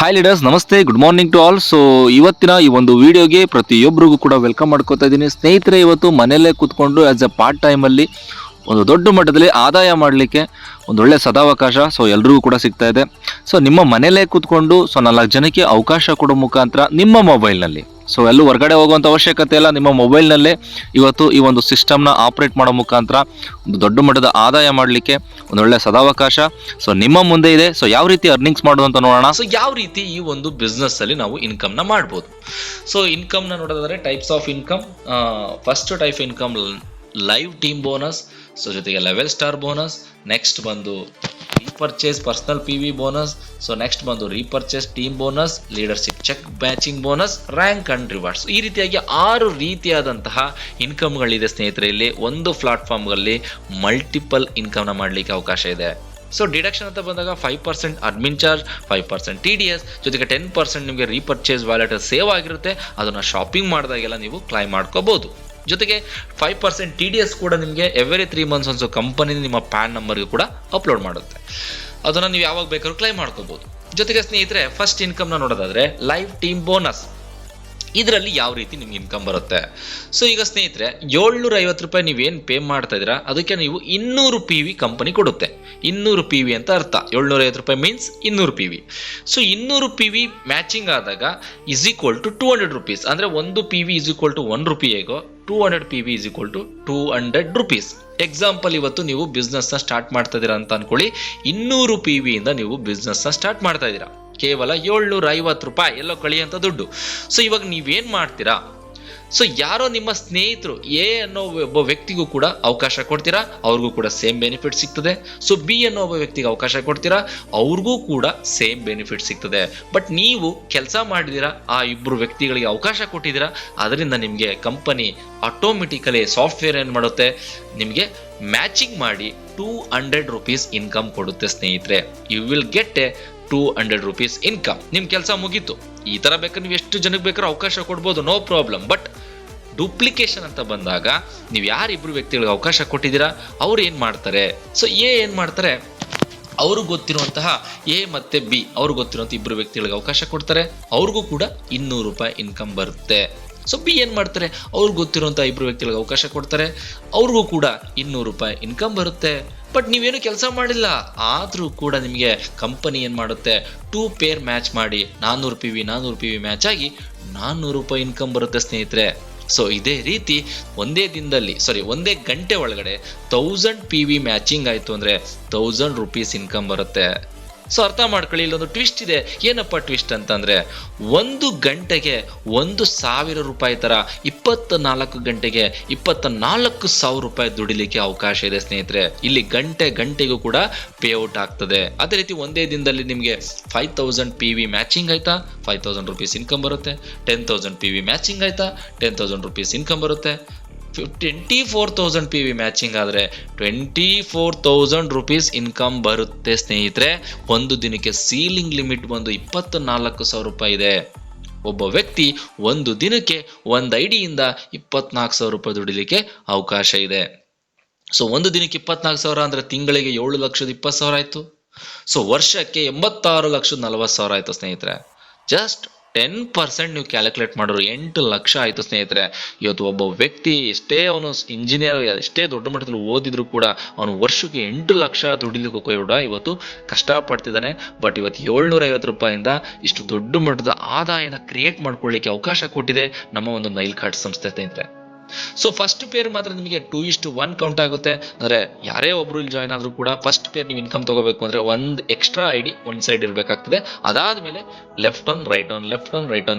Hi leaders, ನಮಸ್ತೆ, good morning to all. So ಇವತ್ತಿನ ಈ ಒಂದು ವಿಡಿಯೋಗೆ ಪ್ರತಿಯೊಬ್ಬರಿಗೂ ಕೂಡ ವೆಲ್ಕಮ್ ಮಾಡ್ಕೋತಾ ಇದ್ದೀನಿ. ಸ್ನೇಹಿತರೆ, ಇವತ್ತು ಮನೆಯಲ್ಲೇ ಕೂತ್ಕೊಂಡು ಆಸ್ ಎ ಪಾರ್ಟ್ ಟೈಮಲ್ಲಿ ಒಂದು ದೊಡ್ಡ ಮಟ್ಟದಲ್ಲಿ ಆದಾಯ ಮಾಡಲಿಕ್ಕೆ ಒಂದು ಒಳ್ಳೆ ಸದಾವಕಾಶ ಎಲ್ರಿಗೂ ಕೂಡ ಸಿಗ್ತಾ ಇದೆ. ಸೊ ನಿಮ್ಮ ಮನೆಯಲ್ಲೇ ಕೂತ್ಕೊಂಡು 4 ಜನಕ್ಕೆ ಅವಕಾಶ ಕೊಡೋ ಮುಖಾಂತರ ನಿಮ್ಮ ಮೊಬೈಲ್ನಲ್ಲಿ, ಎಲ್ಲೂ ಹೊರಗಡೆ ಹೋಗುವಂಥ ಅವಶ್ಯಕತೆ ಇಲ್ಲ, ನಿಮ್ಮ ಮೊಬೈಲ್ನಲ್ಲೇ ಇವತ್ತು ಈ ಒಂದು ಸಿಸ್ಟಮ್ನ ಆಪ್ರೇಟ್ ಮಾಡೋ ಮುಖಾಂತರ ಒಂದು ದೊಡ್ಡ ಮಟ್ಟದ ಆದಾಯ ಮಾಡಲಿಕ್ಕೆ ಒಂದು ಒಳ್ಳೆ ಸದಾವಕಾಶ ನಿಮ್ಮ ಮುಂದೆ ಇದೆ. ಯಾವ ರೀತಿ ಅರ್ನಿಂಗ್ಸ್ ಮಾಡೋದು ಅಂತ ನೋಡೋಣ. ಯಾವ ರೀತಿ ಈ ಒಂದು ಬಿಸ್ನೆಸ್ ಅಲ್ಲಿ ನಾವು ಇನ್ಕಮ್ನ ಮಾಡ್ಬೋದು. ಇನ್ಕಮ್ನ ನೋಡೋದಾದ್ರೆ types of income. First type income live team bonus, ಜೊತೆಗೆ ಲೆವೆಲ್ ಸ್ಟಾರ್ ಬೋನಸ್, ನೆಕ್ಸ್ಟ್ ಬಂದು repurchase personal PV bonus, next ಬಂದು repurchase team bonus, leadership check batching bonus, rank and rewards. ಈ ರೀತಿಯಾಗಿ 6 ರೀತಿಯಾದಂತಹ ಇನ್ಕಮ್ಗಳಿದೆ ಸ್ನೇಹಿತರೆ. ಇಲ್ಲಿ ಒಂದು ಪ್ಲಾಟ್ಫಾರ್ಮ್ಗಳಲ್ಲಿ ಮಲ್ಟಿಪಲ್ ಇನ್ಕಮ್ನ ಮಾಡಲಿಕ್ಕೆ ಅವಕಾಶ ಇದೆ. ಡಿಡಕ್ಷನ್ ಅಂತ ಬಂದಾಗ 5% ಅಡ್ಮಿನ್ ಚಾರ್ಜ್, 5% TDS, ಜೊತೆಗೆ 10% ನಿಮಗೆ ರೀಪರ್ಚೇಸ್ ವ್ಯಾಲೆಟ್ ಸೇವ್ ಆಗಿರುತ್ತೆ. ಅದನ್ನು ಶಾಪಿಂಗ್ ಮಾಡಿದಾಗೆಲ್ಲ ನೀವು ಕ್ಲೈಮ್ ಮಾಡ್ಕೋಬಹುದು. ಜೊತೆಗೆ 5% TDS ಕೂಡ ನಿಮಗೆ ಎವ್ರಿ 3 ಮಂತ್ಸ್ ಒಂದು ಕಂಪನಿ ನಿಮ್ಮ ಪ್ಯಾನ್ ನಂಬರ್ಗೆ ಕೂಡ ಅಪ್ಲೋಡ್ ಮಾಡುತ್ತೆ. ಅದನ್ನು ನೀವು ಯಾವಾಗ ಬೇಕಾದ್ರೂ ಕ್ಲೈಮ್ ಮಾಡ್ಕೋಬಹುದು. ಜೊತೆಗೆ ಸ್ನೇಹಿತರೆ, ಫಸ್ಟ್ ಇನ್ಕಮ್ನ ನೋಡೋದಾದ್ರೆ ಲೈವ್ ಟೀಮ್ ಬೋನಸ್. ಇದರಲ್ಲಿ ಯಾವ ರೀತಿ ನಿಮ್ಗೆ ಇನ್ಕಮ್ ಬರುತ್ತೆ? ಈಗ ಸ್ನೇಹಿತರೆ, 750 ರೂಪಾಯಿ ನೀವೇನು ಪೇ ಮಾಡ್ತಾ ಇದ್ದೀರಾ ಅದಕ್ಕೆ ನೀವು 200 PV ಕಂಪನಿ ಕೊಡುತ್ತೆ. 200 PV ಅಂತ ಅರ್ಥ. 750 ರೂಪಾಯಿ ಮೀನ್ಸ್ 200 PV. 200 PV ಮ್ಯಾಚಿಂಗ್ ಆದಾಗ ಇಸ್ ಈಕ್ವಲ್ ಟು 200 ರುಪೀಸ್. ಅಂದರೆ 1 PV ಇಸ್ ಈಕ್ವಲ್ ಟು 1 ರೂಪಾಯಿ ಹೇಗೋ 200 PV is equal to 200 rupees. Example, ಇವತ್ತು ನೀವು ಬಿಸ್ನೆಸ್ನ ಸ್ಟಾರ್ಟ್ ಮಾಡ್ತಾ ಇದ್ದೀರಾ ಅಂತ ಅನ್ಕೊಳ್ಳಿ. 200 PV ಇಂದ ನೀವು ಬಿಸ್ನೆಸ್ನ ಸ್ಟಾರ್ಟ್ ಮಾಡ್ತಾ ಇದ್ದೀರಾ. ಕೇವಲ 750 ರೂಪಾಯಿ ಎಲ್ಲೋ ಕಳಿಯಂತ ದುಡ್ಡು. ಇವಾಗ ನೀವೇನ್ ಮಾಡ್ತೀರಾ? ಯಾರೋ ನಿಮ್ಮ ಸ್ನೇಹಿತರು ಎ ಅನ್ನೋ ಒಬ್ಬ ವ್ಯಕ್ತಿಗೂ ಕೂಡ ಅವಕಾಶ ಕೊಡ್ತೀರಾ, ಅವ್ರಿಗೂ ಕೂಡ ಸೇಮ್ ಬೆನಿಫಿಟ್ ಸಿಗ್ತದೆ. ಬಿ ಅನ್ನೋ ಒಬ್ಬ ವ್ಯಕ್ತಿಗೆ ಅವಕಾಶ ಕೊಡ್ತೀರಾ, ಅವ್ರಿಗೂ ಕೂಡ ಸೇಮ್ ಬೆನಿಫಿಟ್ ಸಿಗ್ತದೆ. ಬಟ್ ನೀವು ಕೆಲಸ ಮಾಡಿದಿರಾ, ಆ ಇಬ್ಬರು ವ್ಯಕ್ತಿಗಳಿಗೆ ಅವಕಾಶ ಕೊಟ್ಟಿದ್ದೀರಾ, ಅದರಿಂದ ನಿಮಗೆ ಕಂಪನಿ ಆಟೋಮೆಟಿಕಲಿ ಸಾಫ್ಟ್ವೇರ್ ಏನ್ ಮಾಡುತ್ತೆ, ನಿಮಗೆ ಮ್ಯಾಚಿಂಗ್ ಮಾಡಿ 200 ರುಪೀಸ್ ಇನ್ಕಮ್ ಕೊಡುತ್ತೆ ಸ್ನೇಹಿತರೆ. You will get a 200 rupees income. ನಿಮ್ ಕೆಲಸ ಮುಗೀತು. ಈ ತರ ಬೇಕಾದ್ರೆ ನೀವು ಎಷ್ಟು ಜನಕ್ಕೆ ಬೇಕಾದ್ರೂ ಅವಕಾಶ ಕೊಡ್ಬೋದು, ನೋ ಪ್ರಾಬ್ಲಮ್. ಬಟ್ ಡೂಪ್ಲಿಕೇಶನ್ ಅಂತ ಬಂದಾಗ ನೀವು ಯಾರಿಬ್ರು ವ್ಯಕ್ತಿಗಳಿಗೆ ಅವಕಾಶ ಕೊಟ್ಟಿದ್ದೀರಾ ಅವ್ರು ಏನ್ ಮಾಡ್ತಾರೆ? ಎ ಏನ್ ಮಾಡ್ತಾರೆ, ಅವ್ರಿಗೆ ಗೊತ್ತಿರುವಂತಹ ಎ ಮತ್ತೆ ಬಿ, ಅವ್ರಿಗೆ ಗೊತ್ತಿರುವಂತಹ ಇಬ್ರು ವ್ಯಕ್ತಿಗಳಿಗೆ ಅವಕಾಶ ಕೊಡ್ತಾರೆ, ಅವ್ರಿಗೂ ಕೂಡ 200 ರೂಪಾಯಿ ಇನ್ಕಮ್ ಬರುತ್ತೆ. ಬಿ ಏನ್ ಮಾಡ್ತಾರೆ, ಅವ್ರಿಗೆ ಗೊತ್ತಿರುವಂತ ಇಬ್ರು ವ್ಯಕ್ತಿಗಳಿಗೆ ಅವಕಾಶ ಕೊಡ್ತಾರೆ, ಅವ್ರಿಗೂ ಕೂಡ 200 ರೂಪಾಯಿ ಇನ್ಕಮ್ ಬರುತ್ತೆ. ಬಟ್ ನೀವೇನು ಕೆಲಸ ಮಾಡಿಲ್ಲ, ಆದ್ರೂ ಕೂಡ ನಿಮಗೆ ಕಂಪನಿ ಏನ್ ಮಾಡುತ್ತೆ, 2 ಪೇರ್ ಮ್ಯಾಚ್ ಮಾಡಿ 400 PV ಮ್ಯಾಚ್ ಆಗಿ 400 ರೂಪಾಯಿ ಇನ್ಕಮ್ ಬರುತ್ತೆ ಸ್ನೇಹಿತರೆ. ಇದೇ ರೀತಿ ಒಂದೇ ಗಂಟೆ ಒಳಗಡೆ 1000 PV ಮ್ಯಾಚಿಂಗ್ ಆಯ್ತು ಅಂದ್ರೆ 1000 ರುಪೀಸ್ ಇನ್ಕಮ್ ಬರುತ್ತೆ. ಅರ್ಥ ಮಾಡ್ಕೊಳ್ಳಿ, ಇಲ್ಲೊಂದು ಟ್ವಿಸ್ಟ್ ಇದೆ. ಏನಪ್ಪ ಟ್ವಿಸ್ಟ್ ಅಂತಂದ್ರೆ, 1 ಗಂಟೆಗೆ 1,000 ರೂಪಾಯಿ ತರ 24 ಗಂಟೆಗೆ 24,000 ರೂಪಾಯಿ ದುಡಿಲಿಕ್ಕೆ ಅವಕಾಶ ಇದೆ ಸ್ನೇಹಿತರೆ. ಇಲ್ಲಿ ಗಂಟೆಗೂ ಕೂಡ ಪೇಔಟ್ ಆಗ್ತದೆ. ಅದೇ ರೀತಿ ಒಂದೇ ದಿನದಲ್ಲಿ ನಿಮಗೆ 5000 PV ಮ್ಯಾಚಿಂಗ್ ಆಯ್ತಾ, 5000 ರುಪೀಸ್ ಇನ್ಕಮ್ ಬರುತ್ತೆ. 10,000 PV ಮ್ಯಾಚಿಂಗ್ ಆಯ್ತಾ, 10,000 ರುಪೀಸ್ ಇನ್ಕಮ್ ಬರುತ್ತೆ. 24,000 PV ಮ್ಯಾಚಿಂಗ್ ಆದ್ರೆ 24,000 ರುಪೀಸ್ ಇನ್ಕಮ್ ಬರುತ್ತೆ ಸ್ನೇಹಿತರೆ. ಒಂದು ದಿನಕ್ಕೆ ಸೀಲಿಂಗ್ ಲಿಮಿಟ್ ಬಂದು 24,000 ರೂಪಾಯಿ ಇದೆ. ಒಬ್ಬ ವ್ಯಕ್ತಿ ಒಂದು ದಿನಕ್ಕೆ ಒಂದು ಐಡಿಯಿಂದ 24,000 ರೂಪಾಯಿ ದುಡಿಲಿಕ್ಕೆ ಅವಕಾಶ ಇದೆ. ಒಂದು ದಿನಕ್ಕೆ 24,000 ಅಂದ್ರೆ ತಿಂಗಳಿಗೆ 7,20,000 ಆಯ್ತು. ವರ್ಷಕ್ಕೆ 86,40,000 ಆಯ್ತು ಸ್ನೇಹಿತರೆ. ಜಸ್ಟ್ 10% ನೀವು ಕ್ಯಾಲ್ಕುಲೇಟ್ ಮಾಡಿದ್ರು 8 ಲಕ್ಷ ಆಯ್ತು ಸ್ನೇಹಿತರೆ. ಇವತ್ತು ಒಬ್ಬ ವ್ಯಕ್ತಿ ಎಷ್ಟೇ ಅವನು ಇಂಜಿನಿಯರ್, ಎಷ್ಟೇ ದೊಡ್ಡ ಮಟ್ಟದಲ್ಲಿ ಓದಿದ್ರು ಕೂಡ ಅವನು ವರ್ಷಕ್ಕೆ 8 ಲಕ್ಷ ದುಡಿಲಿಕ್ಕೆ ಕೂಡ ಇವತ್ತು ಕಷ್ಟಪಡ್ತಿದ್ದಾನೆ. ಬಟ್ ಇವತ್ತು 750 ರೂಪಾಯಿಂದ ಇಷ್ಟು ದೊಡ್ಡ ಮಟ್ಟದ ಆದಾಯನ ಕ್ರಿಯೇಟ್ ಮಾಡ್ಕೊಳ್ಳಿಕ್ಕೆ ಅವಕಾಶ ಕೊಟ್ಟಿದೆ ನಮ್ಮ ಒಂದು ನೈಲ್ ಕಾರ್ಡ್ ಸಂಸ್ಥೆ ಸ್ನೇಹಿತರೆ. ಫಸ್ಟ್ ಪೇರ್ ಮಾತ್ರ ನಿಮಗೆ 2:1 ಕೌಂಟ್ ಆಗುತ್ತೆ. ಅಂದ್ರೆ ಯಾರೇ ಒಬ್ರು ಇಲ್ಲಿ ಜಾಯ್ನ್ ಆದ್ರೂ ಕೂಡ ಫಸ್ಟ್ ಪೇರ್ ನೀವು ಇನ್ಕಮ್ ತಗೋಬೇಕು ಅಂದ್ರೆ ಒಂದು ಎಕ್ಸ್ಟ್ರಾ ಐಡಿ ಒಂದ್ ಸೈಡ್ ಇರ್ಬೇಕಾಗ್ತದೆ. ಅದಾದ್ಮೇಲೆ ಲೆಫ್ಟ್ ಆನ್ ರೈಟ್ ಆನ್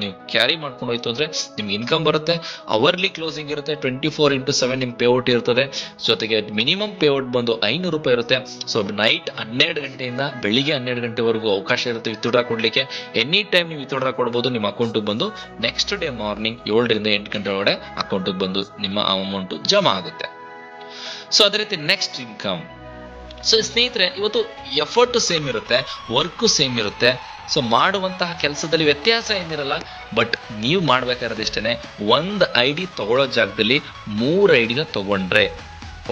ನೀವು ಕ್ಯಾರಿ ಮಾಡ್ಕೊಂಡು ಹೋಯ್ತು ಅಂದ್ರೆ ನಿಮ್ಗೆ ಇನ್ಕಮ್ ಬರುತ್ತೆ. ಅವರ್ಲಿ ಕ್ಲೋಸಿಂಗ್ ಇರುತ್ತೆ, 24x7 ನಿಮ್ ಪೇಔಟ್ ಇರ್ತದೆ. ಜೊತೆಗೆ ಮಿನಿಮಮ್ ಪೇಔಟ್ ಬಂದು 500 ರೂಪಾಯಿ ಇರುತ್ತೆ. ನೈಟ್ 12 ಗಂಟೆಯಿಂದ ಬೆಳಿಗ್ಗೆ 12 ಗಂಟೆವರೆಗೂ ಅವಕಾಶ ಇರುತ್ತೆ ವಿತ್ಡ್ರಾ ಕೊಡ್ಲಿಕ್ಕೆ. ಎನಿ ಟೈಮ್ ನೀವು ವಿತ್ಡ್ರಾ ಕೊಡ್ಬೋದು. ನಿಮ್ಮ ಅಕೌಂಟ್ ಬಂದು ನೆಕ್ಸ್ಟ್ ಡೇ ಮಾರ್ನಿಂಗ್ 7 ರಿಂದ 8 ಗಂಟೆ ಒಳಗಡೆ ಅಕೌಂಟ್ ಬಂದು ನಿಮ್ಮ ಅಮೌಂಟ್ ಜಮಾ ಆಗುತ್ತೆ. ಅದೇ ರೀತಿ ನೆಕ್ಸ್ಟ್ ಇನ್ಕಮ್. ಸ್ನೇಹಿತರೆ, ಇವತ್ತು ಎಫರ್ಟ್ ಸೇಮ್ ಇರುತ್ತೆ, ವರ್ಕ್ ಸೇಮ್ ಇರುತ್ತೆ. ಮಾಡುವಂತಹ ಕೆಲಸದಲ್ಲಿ ವ್ಯತ್ಯಾಸ ಏನಿರಲ್ಲ. ಬಟ್ ನೀವು ಮಾಡ್ಬೇಕಾಗಿರೋದು ಇಷ್ಟೇನೆ, 1 ID ತಗೊಳ್ಳೋ ಜಾಗದಲ್ಲಿ 3 ಐಡಿನ ತಗೊಂಡ್ರೆ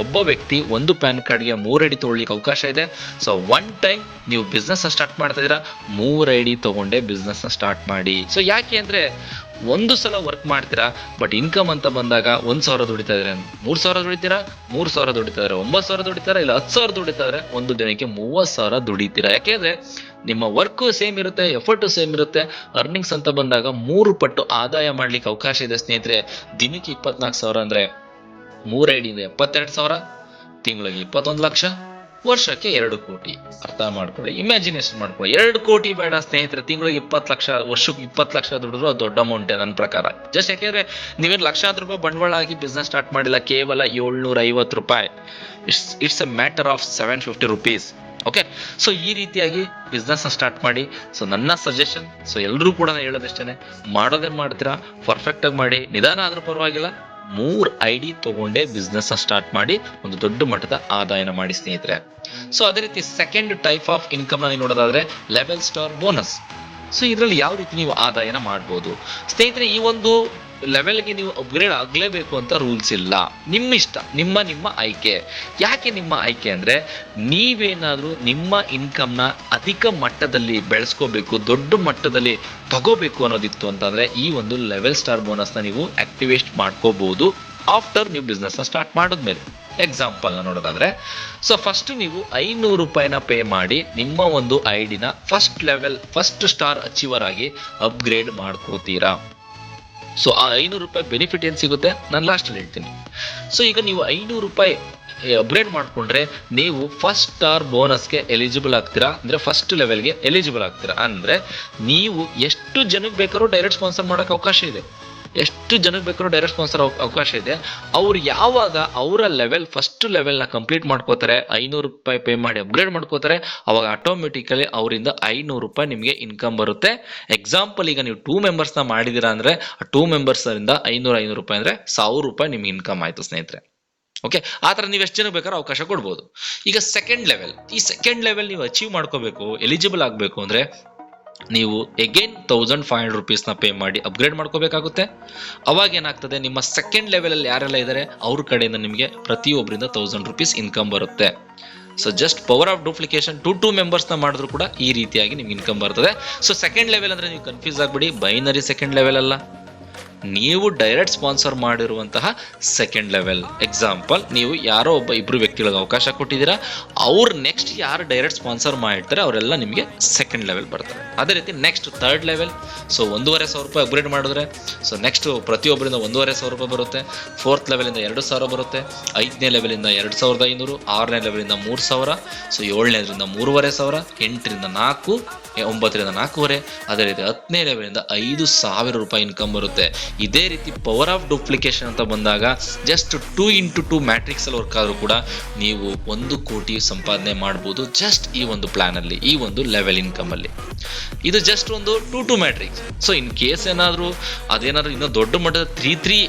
ಒಬ್ಬ ವ್ಯಕ್ತಿ ಒಂದು ಪ್ಯಾನ್ ಕಾರ್ಡ್ಗೆ 3 ಐಡಿ ತೊಗೊಳ್ಳಿಕ್ಕೆ ಅವಕಾಶ ಇದೆ. ಸೊ ಒನ್ ಟೈಮ್ ನೀವು ಬಿಸ್ನೆಸ್ ಸ್ಟಾರ್ಟ್ ಮಾಡ್ತಾ ಇದ್ದೀರಾ, 3 ಐಡಿ ತಗೊಂಡೆ ಬಿಸ್ನೆಸ್ ಸ್ಟಾರ್ಟ್ ಮಾಡಿ. ಸೊ ಯಾಕೆ ಅಂದ್ರೆ ಒಂದು ಸಲ ವರ್ಕ್ ಮಾಡ್ತೀರಾ, ಬಟ್ ಇನ್ಕಮ್ ಅಂತ ಬಂದಾಗ 1,000 ದುಡಿತಾ ಇದ್ರೆ 3,000 ದುಡಿತೀರಾ, 3,000 ದುಡಿತಾ ಇದ್ರೆ 9,000 ದುಡಿತಾರ, ಇಲ್ಲ 10,000 ದುಡಿತಾ ಇದ್ರೆ ಒಂದು ದಿನಕ್ಕೆ 30,000 ದುಡಿತೀರಾ. ಯಾಕೆಂದ್ರೆ ನಿಮ್ಮ ವರ್ಕ್ ಸೇಮ್ ಇರುತ್ತೆ, ಎಫರ್ಟ್ ಸೇಮ್ ಇರುತ್ತೆ. ಅರ್ನಿಂಗ್ಸ್ ಅಂತ ಬಂದಾಗ 3 ಪಟ್ಟು ಆದಾಯ ಮಾಡ್ಲಿಕ್ಕೆ ಅವಕಾಶ ಇದೆ ಸ್ನೇಹಿತರೆ. ದಿನಕ್ಕೆ 24,000 ಅಂದ್ರೆ 3 ಐಡಿಯಿಂದ 72,000, ತಿಂಗಳಿಗೆ 21 ಲಕ್ಷ, ವರ್ಷಕ್ಕೆ 2 ಕೋಟಿ. ಅರ್ಥ ಮಾಡ್ಕೊಳ್ಳಿ, ಇಮ್ಯಾಜಿನೇಷನ್ ಮಾಡ್ಕೊಳ್ಳಿ. 2 ಕೋಟಿ ಬೇಡ ಸ್ನೇಹಿತರೆ, ತಿಂಗಳಿಗೆ 20 ಲಕ್ಷ, ವರ್ಷಕ್ಕೆ 20 ಲಕ್ಷ ದುಡಿದ್ರು ಅದು ದೊಡ್ಡ ಅಮೌಂಟೇ ನನ್ನ ಪ್ರಕಾರ. ಜಸ್ಟ್ ಯಾಕೆಂದ್ರೆ ನೀವೇನು ಲಕ್ಷಾಂತರ ರೂಪಾಯಿ ಬಂಡವಾಳ ಆಗಿ ಬಿಸ್ನೆಸ್ ಸ್ಟಾರ್ಟ್ ಮಾಡಿಲ್ಲ, ಕೇವಲ 750 ರೂಪಾಯಿ. It's A matter of 750 rupees. Okay, so ಈ ರೀತಿಯಾಗಿ ಬಿಸ್ನೆಸ್ ಸ್ಟಾರ್ಟ್ ಮಾಡಿ. ಸೊ ನನ್ನ ಸಜೆಷನ್, ಸೊ ಎಲ್ಲರೂ ಕೂಡ ಹೇಳೋದಿಷ್ಟೇ, ಮಾಡೋದೇ ಮಾಡ್ತೀರಾ ಪರ್ಫೆಕ್ಟ್ ಆಗಿ ಮಾಡಿ, ನಿಧಾನ ಆದ್ರೂ ಪರವಾಗಿಲ್ಲ, 3 ಐಡಿ ತಗೊಂಡೇ ಬಿಸ್ನೆಸ್ ಸ್ಟಾರ್ಟ್ ಮಾಡಿ ಒಂದು ದೊಡ್ಡ ಮಟ್ಟದ ಆದಾಯನ ಮಾಡಿ ಸ್ನೇಹಿತರೆ. ಸೊ ಅದೇ ರೀತಿ ಸೆಕೆಂಡ್ ಟೈಪ್ ಆಫ್ ಇನ್ಕಮ್ ನೀವು ನೋಡೋದಾದ್ರೆ ಲೆವೆಲ್ ಸ್ಟಾರ್ ಬೋನಸ್. ಸೊ ಇದರಲ್ಲಿ ಯಾವ ರೀತಿ ನೀವು ಆದಾಯನ ಮಾಡ್ಬೋದು ಸ್ನೇಹಿತರೆ. ಈ ಒಂದು ಲೆವೆಲ್ಗೆ ನೀವು ಅಪ್ಗ್ರೇಡ್ ಆಗಲೇಬೇಕು ಅಂತ ರೂಲ್ಸ್ ಇಲ್ಲ, ನಿಮ್ಮ ಇಷ್ಟ, ನಿಮ್ಮ ಆಯ್ಕೆ. ಯಾಕೆ ನಿಮ್ಮ ಆಯ್ಕೆ ಅಂದರೆ, ನೀವೇನಾದರೂ ನಿಮ್ಮ ಇನ್ಕಮ್ನ ಅಧಿಕ ಮಟ್ಟದಲ್ಲಿ ಬೆಳೆಸ್ಕೋಬೇಕು, ದೊಡ್ಡ ಮಟ್ಟದಲ್ಲಿ ತಗೋಬೇಕು ಅನ್ನೋದಿತ್ತು ಅಂತಂದರೆ ಈ ಒಂದು ಲೆವೆಲ್ ಸ್ಟಾರ್ ಬೋನಸ್ನ ನೀವು ಆಕ್ಟಿವೇಟ್ ಮಾಡ್ಕೋಬಹುದು ಆಫ್ಟರ್ ನೀವು ಬಿಸ್ನೆಸ್ನ ಸ್ಟಾರ್ಟ್ ಮಾಡಿದ್ಮೇಲೆ. ಎಕ್ಸಾಂಪಲ್ನ ನೋಡೋದಾದ್ರೆ, ಸೊ ಫಸ್ಟ್ ನೀವು 500 ರೂಪಾಯಿನ ಪೇ ಮಾಡಿ ನಿಮ್ಮ ಒಂದು ಐಡಿನ ಫಸ್ಟ್ ಸ್ಟಾರ್ ಅಚೀವರ್ ಆಗಿ ಅಪ್ಗ್ರೇಡ್ ಮಾಡ್ಕೋತೀರಾ. ಸೊ ಆ 500 ರೂಪಾಯಿ ಬೆನಿಫಿಟ್ ಏನು ಸಿಗುತ್ತೆ ನಾನು ಲಾಸ್ಟಲ್ಲಿ ಹೇಳ್ತೀನಿ. ಸೊ ಈಗ ನೀವು 500 ರೂಪಾಯಿ ಅಪ್ಗ್ರೇಡ್ ಮಾಡಿಕೊಂಡ್ರೆ ನೀವು ಫಸ್ಟ್ ಸ್ಟಾರ್ ಬೋನಸ್ಗೆ ಎಲಿಜಿಬಲ್ ಆಗ್ತೀರಾ, ಅಂದರೆ ಫಸ್ಟ್ ಲೆವೆಲ್ಗೆ ಎಲಿಜಿಬಲ್ ಆಗ್ತೀರಾ. ಅಂದರೆ ನೀವು ಎಷ್ಟು ಜನಕ್ಕೆ ಬೇಕಾದ್ರೂ ಡೈರೆಕ್ಟ್ ಸ್ಪಾನ್ಸರ್ ಮಾಡೋಕ್ಕೆ ಅವಕಾಶ ಇದೆ, ಎಷ್ಟು ಜನಕ್ಕೆ ಬೇಕಾದ್ರೂ ಡೈರೆಕ್ಟ್ ಸ್ಪಾನ್ಸರ್ ಅವಕಾಶ ಇದೆ. ಅವ್ರು ಯಾವಾಗ ಅವರ ಫಸ್ಟ್ ಲೆವೆಲ್ನ ಕಂಪ್ಲೀಟ್ ಮಾಡ್ಕೋತಾರೆ, 500 ರೂಪಾಯಿ ಪೇ ಮಾಡಿ ಅಪ್ಗ್ರೇಡ್ ಮಾಡ್ಕೋತಾರೆ, ಅವಾಗ ಆಟೋಮೆಟಿಕಲಿ ಅವರಿಂದ 500 ರೂಪಾಯಿ ನಿಮಗೆ ಇನ್ಕಮ್ ಬರುತ್ತೆ. ಎಕ್ಸಾಂಪಲ್, ಈಗ ನೀವು 2 ಮೆಂಬರ್ಸ್ನ ಮಾಡಿದ್ದೀರಾ ಅಂದರೆ ಆ 2 ಮೆಂಬರ್ಸ್ರಿಂದ 500 ರೂಪಾಯಿ ಅಂದರೆ 1,000 ರೂಪಾಯಿ ನಿಮ್ಗೆ ಇನ್ಕಮ್ ಆಯಿತು ಸ್ನೇಹಿತರೆ. ಓಕೆ, ಆ ಥರ ನೀವು ಎಷ್ಟು ಜನಕ್ಕೆ ಬೇಕಾದ್ರೂ ಅವಕಾಶ ಕೊಡ್ಬೋದು. ಈಗ ಸೆಕೆಂಡ್ ಲೆವೆಲ್, ಈ ಸೆಕೆಂಡ್ ಲೆವೆಲ್ ನೀವು ಅಚೀವ್ ಮಾಡ್ಕೋಬೇಕು, ಎಲಿಜಿಬಲ್ ಆಗಬೇಕು ಅಂದರೆ ನೀವು ಎಗೇನ್ 1,500 ರುಪೀಸ್ನ ಪೇ ಮಾಡಿ ಅಪ್ಗ್ರೇಡ್ ಮಾಡ್ಕೋಬೇಕಾಗುತ್ತೆ. ಅವಾಗ ಏನಾಗ್ತದೆ, ನಿಮ್ಮ ಸೆಕೆಂಡ್ ಲೆವೆಲಲ್ಲಿ ಯಾರೆಲ್ಲ ಇದ್ದಾರೆ ಅವ್ರ ಕಡೆಯಿಂದ ನಿಮಗೆ ಪ್ರತಿಯೊಬ್ಬರಿಂದ 1,000 ರುಪೀಸ್ ಇನ್ಕಮ್ ಬರುತ್ತೆ. So just power of duplication 2 ಮೆಂಬರ್ಸ್ನ ಮಾಡಿದ್ರು ಕೂಡ ಈ ರೀತಿಯಾಗಿ ನಿಮ್ಗೆ ಇನ್ಕಮ್ ಬರ್ತದೆ. ಸೊ ಸೆಕೆಂಡ್ ಲೆವೆಲ್ ಅಂದರೆ ನೀವು ಕನ್ಫ್ಯೂಸ್ ಆಗ್ಬಿಡಿ, ಬೈನರಿ ಸೆಕೆಂಡ್ ಲೆವೆಲ್ ಅಲ್ಲ, ನೀವು ಡೈರೆಕ್ಟ್ ಸ್ಪಾನ್ಸರ್ ಮಾಡಿರುವಂತಹ ಸೆಕೆಂಡ್ ಲೆವೆಲ್. ಎಕ್ಸಾಂಪಲ್, ನೀವು ಯಾರೋ ಇಬ್ಬರು ವ್ಯಕ್ತಿಗಳಿಗೆ ಅವಕಾಶ ಕೊಟ್ಟಿದ್ದೀರಾ, ಅವ್ರು ನೆಕ್ಸ್ಟ್ ಯಾರು ಡೈರೆಕ್ಟ್ ಸ್ಪಾನ್ಸರ್ ಮಾಡಿರ್ತಾರೆ ಅವರೆಲ್ಲ ನಿಮಗೆ ಸೆಕೆಂಡ್ ಲೆವೆಲ್ ಬರ್ತಾರೆ. ಅದೇ ರೀತಿ ನೆಕ್ಸ್ಟ್ ಥರ್ಡ್ ಲೆವೆಲ್, ಸೊ 1,500 ರೂಪಾಯಿ ಅಪ್ಗ್ರೇಡ್ ಮಾಡಿದ್ರೆ ಸೊ ನೆಕ್ಸ್ಟ್ ಪ್ರತಿಯೊಬ್ಬರಿಂದ 1,500 ರೂಪಾಯಿ ಬರುತ್ತೆ. ಫೋರ್ತ್ ಲೆವೆಲಿಂದ 2,000 ಬರುತ್ತೆ, 5ನೇ ಲೆವೆಲಿಂದ 2,500, 6ನೇ ಲೆವೆಲಿಂದ 3,000, ಸೊ 7ನೇದರಿಂದ 3,500, 8ರಿಂದ 4, 9ರಿಂದ 4,500, ಅದೇ ರೀತಿ 10ನೇ ಲೆವೆಲಿಂದ 5,000 ರೂಪಾಯಿ ಇನ್ಕಮ್ ಬರುತ್ತೆ. ಇದೇ ರೀತಿ ಪವರ್ ಆಫ್ ಡೂಪ್ಲಿಕೇಶನ್ ಅಂತ ಬಂದಾಗ ಜಸ್ಟ್ 2x2 ಮ್ಯಾಟ್ರಿಕ್ಸ್ ಅಲ್ಲಿ ವರ್ಕ್ ಆದ್ರೂ ಕೂಡ ನೀವು 1 ಕೋಟಿ ಸಂಪಾದನೆ ಮಾಡ್ಬೋದು ಜಸ್ಟ್ ಈ ಒಂದು ಪ್ಲಾನ್ ಅಲ್ಲಿ, ಈ ಒಂದು ಲೆವೆಲ್ ಇನ್ಕಮ್ ಅಲ್ಲಿ. ಇದು ಜಸ್ಟ್ ಒಂದು 2x2 matrix. So in case ಏನಾದ್ರು ಅದೇನಾದ್ರು ಇನ್ನೂ ದೊಡ್ಡ ಮಟ್ಟದ 3x3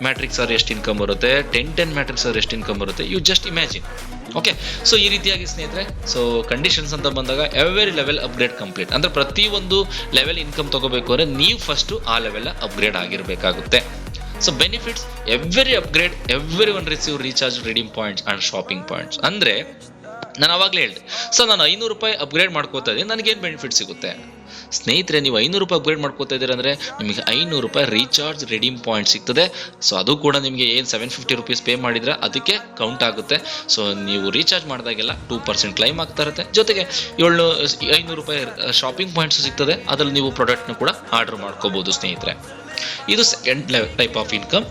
ಮ್ಯಾಟ್ರಿಕ್ಸ್ ಅವ್ರು ಎಷ್ಟು ಇನ್ಕಮ್ ಬರುತ್ತೆ, 10x10 ಮ್ಯಾಟ್ರಿಕ್ಸ್ ಅವ್ರು ಎಷ್ಟು ಇನ್ಕಮ್ ಬರುತ್ತೆ, you just imagine. Okay, so ಈ ರೀತಿಯಾಗಿ ಸ್ನೇಹಿತರೆ, ಸೊ ಕಂಡೀಷನ್ಸ್ ಅಂತ ಬಂದಾಗ ಎವ್ರಿ ಲೆವೆಲ್ ಅಪ್ಗ್ರೇಡ್ ಕಂಪ್ಲೀಟ್, ಅಂದ್ರೆ ಪ್ರತಿಯೊಂದು ಲೆವೆಲ್ ಇನ್ಕಮ್ ತಗೋಬೇಕು ಅಂದ್ರೆ ನೀವು ಫಸ್ಟ್ ಆ ಲೆವೆಲ್ ಅಪ್ಗ್ರೇಡ್ ಆಗಿರಬೇಕಾಗುತ್ತೆ. So benefits, every upgrade every one receive recharge, redeem points and shopping points. ಅಂದ್ರೆ ನಾನು ಅವಾಗಲೇ ಹೇಳಿದೆ, ಸೊ ನಾನು 500 ರೂಪಾಯಿ ಅಪ್ಗ್ರೇಡ್ ಮಾಡ್ಕೋತಾ ಇದ್ದೀನಿ, ನನಗೇನು ಬೆನಿಫಿಟ್ ಸಿಗುತ್ತೆ ಸ್ನೇಹಿತರೆ? ನೀವು 500 ರೂಪಾಯಿ ಅಪ್ಗ್ರೇಡ್ ಮಾಡ್ಕೋತಾ ಇದ್ದೀರ ಅಂದರೆ ನಿಮಗೆ 500 ರೂಪಾಯಿ ರೀಚಾರ್ಜ್ ರಿಡೀಮ್ ಪಾಯಿಂಟ್ ಸಿಗ್ತದೆ. ಸೊ ಅದು ಕೂಡ ನಿಮಗೆ ಏನು 750 ರುಪೀಸ್ ಪೇ ಮಾಡಿದ್ರೆ ಅದಕ್ಕೆ ಕೌಂಟ್ ಆಗುತ್ತೆ. ಸೊ ನೀವು ರೀಚಾರ್ಜ್ ಮಾಡಿದಾಗೆಲ್ಲ 2% ಕ್ಲೈಮ್ ಆಗ್ತಾ ಇರುತ್ತೆ. ಜೊತೆಗೆ 500 ರೂಪಾಯಿ ಶಾಪಿಂಗ್ ಪಾಯಿಂಟ್ಸ್ ಸಿಗ್ತದೆ, ಅದರಲ್ಲಿ ನೀವು ಪ್ರಾಡಕ್ಟ್ನ ಕೂಡ ಆರ್ಡರ್ ಮಾಡ್ಕೋಬಹುದು ಸ್ನೇಹಿತರೆ. ಇದು second type of income.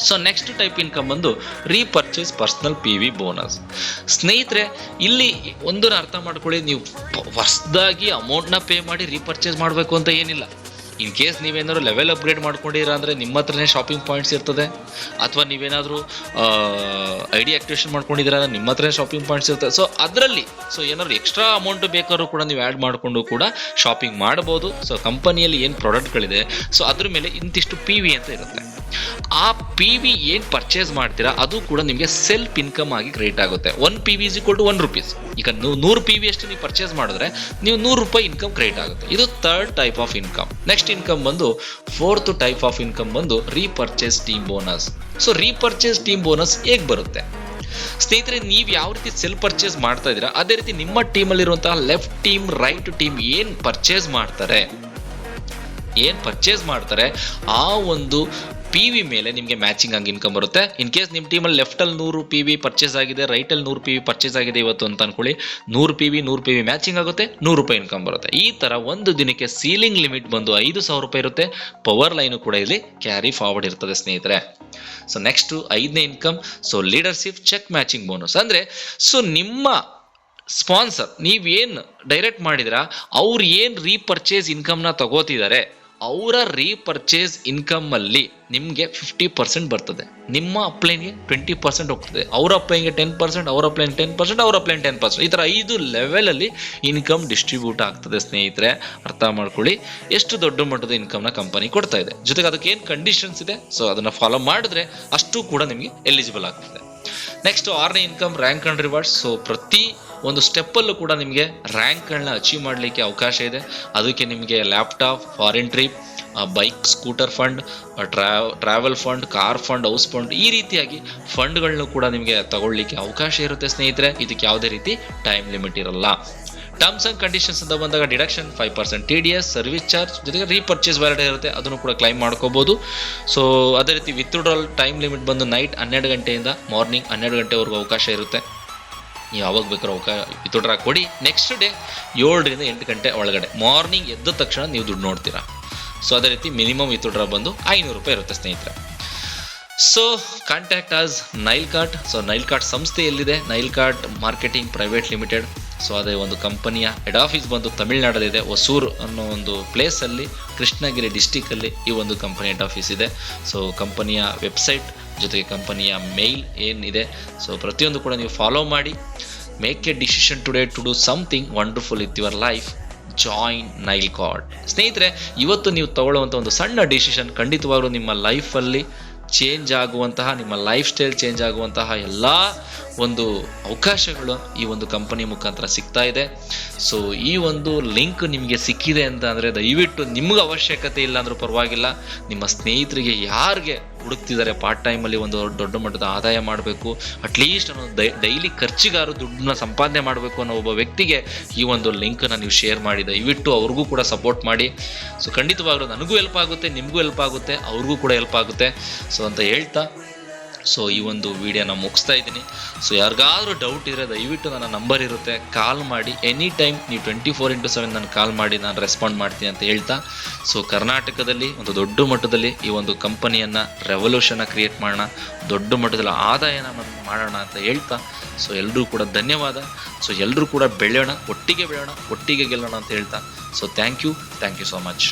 So next type income ಬಂದು ರೀಪರ್ಚೇಸ್ ಪರ್ಸನಲ್ PV ಬೋನಸ್. ಸ್ನೇಹಿತರೆ, ಇಲ್ಲಿ ಒಂದನ್ನು ಅರ್ಥ ಮಾಡ್ಕೊಳ್ಳಿ, ನೀವು ಹೊಸದಾಗಿ ಅಮೌಂಟ್ನ ಪೇ ಮಾಡಿ ರೀಪರ್ಚೇಸ್ ಮಾಡಬೇಕು ಅಂತ ಏನಿಲ್ಲ. ಇನ್ ಕೇಸ್ ನೀವೇನಾದ್ರು ಲೆವೆಲ್ ಅಪ್ಗ್ರೇಡ್ ಮಾಡ್ಕೊಂಡಿರ ಅಂದರೆ ನಿಮ್ಮ ಹತ್ರನೇ ಶಾಪಿಂಗ್ ಪಾಯಿಂಟ್ಸ್ ಇರ್ತದೆ, ಅಥವಾ ನೀವೇನಾದರೂ ಐಡಿ ಆಕ್ಟಿವೇಷನ್ ಮಾಡ್ಕೊಂಡಿದ್ದೀರ ಅಂದರೆ ನಿಮ್ಮ ಹತ್ರನೇ ಶಾಪಿಂಗ್ ಪಾಯಿಂಟ್ಸ್ ಇರ್ತದೆ. ಸೊ ಅದರಲ್ಲಿ ಏನಾದ್ರು ಎಕ್ಸ್ಟ್ರಾ ಅಮೌಂಟ್ ಬೇಕಾದ್ರೂ ಕೂಡ ನೀವು ಆ್ಯಡ್ ಮಾಡಿಕೊಂಡು ಕೂಡ ಶಾಪಿಂಗ್ ಮಾಡ್ಬೋದು. ಸೊ ಕಂಪನಿಯಲ್ಲಿ ಏನು ಪ್ರಾಡಕ್ಟ್ಗಳಿದೆ ಸೊ ಅದ್ರ ಮೇಲೆ ಇಂತಿಷ್ಟು PV ಅಂತ ಇರುತ್ತೆ. ಆ PV ಏನು ಪರ್ಚೇಸ್ ಮಾಡ್ತೀರಾ ಅದು ಕೂಡ ನಿಮಗೆ ಸೆಲ್ಫ್ ಇನ್ಕಮ್ ಆಗಿ ಕ್ರಿಯೇಟ್ ಆಗುತ್ತೆ. 1 PV = 1 ರೂಪೀಸ್. ಈಗ 100 PV ಅಷ್ಟು ನೀವು ಪರ್ಚೇಸ್ ಮಾಡಿದ್ರೆ ನೀವು 100 ರೂಪಾಯಿ ಇನ್ಕಮ್ ಕ್ರಿಯೇಟ್ ಆಗುತ್ತೆ. ಇದು third type of income. Next income ಬಂದು ಫೋರ್ತ್ ಟೈಪ್ ಆಫ್ ಇನ್ಕಮ್ ಬಂದು repurchase team bonus. So repurchase team bonus ಹೇಗೆ ಬರುತ್ತೆ? ಸ್ನೇಹಿತರೆ, ನೀವು ಯಾವ ರೀತಿ ಸೆಲ್ ಪರ್ಚೇಸ್ ಮಾಡ್ತಾ ಇದ್ದೀರಾ ಅದೇ ರೀತಿ ನಿಮ್ಮ ಟೀಮಲ್ಲಿರುವಂತಹ ಲೆಫ್ಟ್ ಟೀಮ್ ರೈಟ್ ಟೀಮ್ ಏನು ಪರ್ಚೇಸ್ ಮಾಡ್ತಾರೆ ಆ ಒಂದು ಪಿ ವಿ ಮೇಲೆ ನಿಮಗೆ ಮ್ಯಾಚಿಂಗ್ ಆಗಿ ಇನ್ಕಮ್ ಬರುತ್ತೆ. ಇನ್ ಕೇಸ್ ನಿಮ್ಮ ಟೀಮಲ್ಲಿ ಲೆಫ್ಟಲ್ಲಿ 100 ಪಿ ವಿ ಪರ್ಚೇಸ್ ಆಗಿದೆ, ರೈಟಲ್ಲಿ 100 ಪಿ ವಿ ಪರ್ಚೇಸ್ ಆಗಿದೆ ಇವತ್ತು ಅಂತ ಅನ್ಕೊಳ್ಳಿ, 100 ಪಿ ವಿ ಮ್ಯಾಚಿಂಗ್ ಆಗುತ್ತೆ, 100 ರೂಪಾಯಿ ಇನ್ಕಮ್ ಬರುತ್ತೆ. ಈ ಥರ ಒಂದು ದಿನಕ್ಕೆ ಸೀಲಿಂಗ್ ಲಿಮಿಟ್ ಬಂದು 5,000 ರೂಪಾಯಿ ಇರುತ್ತೆ. ಪವರ್ ಲೈನು ಕೂಡ ಇಲ್ಲಿ ಕ್ಯಾರಿ ಫಾರ್ವರ್ಡ್ ಇರ್ತದೆ ಸ್ನೇಹಿತರೆ. ಸೊ ನೆಕ್ಸ್ಟ್ 5ನೇ income, so leadership check matching bonus. ಅಂದರೆ ಸೊ ನಿಮ್ಮ ಸ್ಪಾನ್ಸರ್ ನೀವೇನು ಡೈರೆಕ್ಟ್ ಮಾಡಿದಿರಾ ಅವ್ರು ಏನು ರೀಪರ್ಚೇಸ್ ಇನ್ಕಮ್ನ ತಗೋತಿದ್ದಾರೆ ಅವರ ರೀಪರ್ಚೇಸ್ ಇನ್ಕಮಲ್ಲಿ ನಿಮಗೆ 50% ಬರ್ತದೆ. ನಿಮ್ಮ ಅಪ್ಲೈನ್ಗೆ 20% ಹೋಗ್ತದೆ, ಅವರ ಅಪ್ಲೈನ್ಗೆ 10%, ಅವರ ಅಪ್ಲೈನ್ 10%, ಅವರ ಅಪ್ಲೈನ್ 10%. ಈ ಥರ 5 ಲೆವೆಲಲ್ಲಿ ಇನ್ಕಮ್ ಡಿಸ್ಟ್ರಿಬ್ಯೂಟ್ ಆಗ್ತದೆ ಸ್ನೇಹಿತರೆ. ಅರ್ಥ ಮಾಡ್ಕೊಳ್ಳಿ ಎಷ್ಟು ದೊಡ್ಡ ಮಟ್ಟದ ಇನ್ಕಮ್ನ ಕಂಪನಿ ಕೊಡ್ತಾ ಇದೆ. ಜೊತೆಗೆ ಅದಕ್ಕೆ ಏನು ಕಂಡೀಷನ್ಸ್ ಇದೆ ಸೊ ಅದನ್ನು ಫಾಲೋ ಮಾಡಿದ್ರೆ ಅಷ್ಟು ಕೂಡ ನಿಮಗೆ ಎಲಿಜಿಬಲ್ ಆಗ್ತದೆ. ನೆಕ್ಸ್ಟ್ 6ನೇ income rank and rewards. So ಪ್ರತಿ ಒಂದು ಸ್ಟೆಪ್ಪಲ್ಲೂ ಕೂಡ ನಿಮಗೆ ರ್ಯಾಂಕ್ಗಳನ್ನ ಅಚೀವ್ ಮಾಡಲಿಕ್ಕೆ ಅವಕಾಶ ಇದೆ. ಅದಕ್ಕೆ ನಿಮಗೆ laptop, foreign trip, bike, scooter fund, travel fund, car fund, house fund, ಈ ರೀತಿಯಾಗಿ ಫಂಡ್ಗಳನ್ನು ಕೂಡ ನಿಮಗೆ ತಗೊಳ್ಳಿಕ್ಕೆ ಅವಕಾಶ ಇರುತ್ತೆ ಸ್ನೇಹಿತರೆ. ಇದಕ್ಕೆ ಯಾವುದೇ ರೀತಿ ಟೈಮ್ ಲಿಮಿಟ್ ಇರಲ್ಲ. ಟರ್ಮ್ಸ್ ಆ್ಯಂಡ್ ಕಂಡೀಷನ್ಸ್ ಅಂತ ಬಂದಾಗ ಡಿಡಕ್ಷನ್ 5% TDS, ಸರ್ವಿಸ್ ಚಾರ್ಜ್, ಜೊತೆಗೆ ರೀಪರ್ಚೇಸ್ ವ್ಯಾಲಿಡ್ ಇರುತ್ತೆ, ಅದನ್ನು ಕೂಡ ಕ್ಲೈಮ್ ಮಾಡ್ಕೋಬೋದು. ಸೊ ಅದೇ ರೀತಿ ವಿತ್ಡ್ರಾಲ್ ಟೈಮ್ ಲಿಮಿಟ್ ಬಂದು ನೈಟ್ 12 ಗಂಟೆಯಿಂದ ಮಾರ್ನಿಂಗ್ 12 ಗಂಟೆವರೆಗೂ ಅವಕಾಶ ಇರುತ್ತೆ. ನೀವು ಯಾವಾಗ ಬೇಕಾದ್ರೂ ವಿತ್ಡ್ರಾ ಕೊಡಿ. ನೆಕ್ಸ್ಟ್ ಡೇ 7 ರಿಂದ 8 ಗಂಟೆ ಒಳಗಡೆ ಮಾರ್ನಿಂಗ್ ಎದ್ದ ತಕ್ಷಣ ನೀವು ದುಡ್ಡು ನೋಡ್ತೀರಾ. ಸೊ ಅದೇ ರೀತಿ ಮಿನಿಮಮ್ ವಿತ್ಡ್ರಾ ಬಂದು 500 ರೂಪಾಯಿ ಇರುತ್ತೆ ಸ್ನೇಹಿತರೆ. So contact us Nile Kart. So Nile Kart ಸಂಸ್ಥೆ ಎಲ್ಲಿದೆ? Nile Kart marketing private limited. So ಅದೇ ಒಂದು ಕಂಪನಿಯ ಹೆಡ್ ಆಫೀಸ್ ಬಂದು ತಮಿಳ್ನಾಡಲ್ಲಿದೆ, ಹೊಸೂರು ಅನ್ನೋ ಒಂದು ಪ್ಲೇಸಲ್ಲಿ, ಕೃಷ್ಣಗಿರಿ ಡಿಸ್ಟಿಕಲ್ಲಿ ಈ ಒಂದು ಕಂಪನಿ ಹೆಡ್ ಆಫೀಸ್ ಇದೆ. ಸೊ ಕಂಪನಿಯ ವೆಬ್ಸೈಟ್ ಜೊತೆಗೆ ಕಂಪನಿಯ ಮೇಲ್ ಏನಿದೆ ಸೊ ಪ್ರತಿಯೊಂದು ಕೂಡ ನೀವು ಫಾಲೋ ಮಾಡಿ. Make a decision today to do something wonderful with your life. Join Nile Kart. ಸ್ನೇಹಿತರೆ, ಇವತ್ತು ನೀವು ತಗೊಳ್ಳುವಂಥ ಒಂದು ಸಣ್ಣ ಡಿಸಿಷನ್ ಖಂಡಿತವಾಗ್ಲೂ ನಿಮ್ಮ ಲೈಫಲ್ಲಿ ಚೇಂಜ್ ಆಗುವಂತಹ, ನಿಮ್ಮ ಲೈಫ್ ಸ್ಟೈಲ್ ಚೇಂಜ್ ಆಗುವಂತಹ ಎಲ್ಲ ಒಂದು ಅವಕಾಶಗಳು ಈ ಒಂದು ಕಂಪನಿ ಮುಖಾಂತರ ಸಿಗ್ತಾ ಇದೆ. ಸೊ ಈ ಒಂದು ಲಿಂಕ್ ನಿಮಗೆ ಸಿಕ್ಕಿದೆ ಅಂತ ಅಂದರೆ ದಯವಿಟ್ಟು ನಿಮ್ಗೆ ಅವಶ್ಯಕತೆ ಇಲ್ಲ ಅಂದರೂ ಪರವಾಗಿಲ್ಲ, ನಿಮ್ಮ ಸ್ನೇಹಿತರಿಗೆ ಯಾರಿಗೆ ಹುಡುಕ್ತಿದ್ದಾರೆ ಪಾರ್ಟ್ ಟೈಮಲ್ಲಿ ಒಂದು ದೊಡ್ಡ ಮಟ್ಟದ ಆದಾಯ ಮಾಡಬೇಕು, ಅಟ್ಲೀಸ್ಟ್ ಅನ್ನೋ ಡೈಲಿ ಖರ್ಚಿಗಾರು ದುಡ್ಡನ್ನ ಸಂಪಾದನೆ ಮಾಡಬೇಕು ಅನ್ನೋ ಒಬ್ಬ ವ್ಯಕ್ತಿಗೆ ಈ ಒಂದು ಲಿಂಕನ್ನು ನೀವು ಶೇರ್ ಮಾಡಿ ದಯವಿಟ್ಟು ಅವ್ರಿಗೂ ಕೂಡ ಸಪೋರ್ಟ್ ಮಾಡಿ. ಸೊ ಖಂಡಿತವಾಗ್ಲೂ ನನಗೂ ಹೆಲ್ಪ್ ಆಗುತ್ತೆ, ನಿಮಗೂ ಹೆಲ್ಪ್ ಆಗುತ್ತೆ, ಅವ್ರಿಗೂ ಕೂಡ ಹೆಲ್ಪ್ ಆಗುತ್ತೆ. ಸೊ ಅಂತ ಹೇಳ್ತಾ ಸೊ ಈ ಒಂದು ವಿಡಿಯೋನ ಮುಗಿಸ್ತಾ ಇದ್ದೀನಿ. ಸೊ ಯಾರಿಗಾದ್ರೂ ಡೌಟ್ ಇದ್ದರೆ ದಯವಿಟ್ಟು ನನ್ನ ನಂಬರ್ ಇರುತ್ತೆ, ಕಾಲ್ ಮಾಡಿ. ಎನಿ ಟೈಮ್ ನೀವು 24x7 ನಾನು ಕಾಲ್ ಮಾಡಿ ನಾನು ರೆಸ್ಪಾಂಡ್ ಮಾಡ್ತೀನಿ ಅಂತ ಹೇಳ್ತಾ, ಸೊ ಕರ್ನಾಟಕದಲ್ಲಿ ಒಂದು ದೊಡ್ಡ ಮಟ್ಟದಲ್ಲಿ ಈ ಒಂದು ಕಂಪನಿಯನ್ನು ರೆವಲ್ಯೂಷನ್ನ ಕ್ರಿಯೇಟ್ ಮಾಡೋಣ, ದೊಡ್ಡ ಮಟ್ಟದಲ್ಲಿ ಆದಾಯನ ಮಾಡೋಣ ಅಂತ ಹೇಳ್ತಾ, ಸೊ ಎಲ್ಲರೂ ಕೂಡ ಧನ್ಯವಾದ. ಸೊ ಎಲ್ಲರೂ ಕೂಡ ಬೆಳೆಯೋಣ, ಒಟ್ಟಿಗೆ ಗೆಲ್ಲೋಣ ಅಂತ ಹೇಳ್ತಾ, so thank you so much.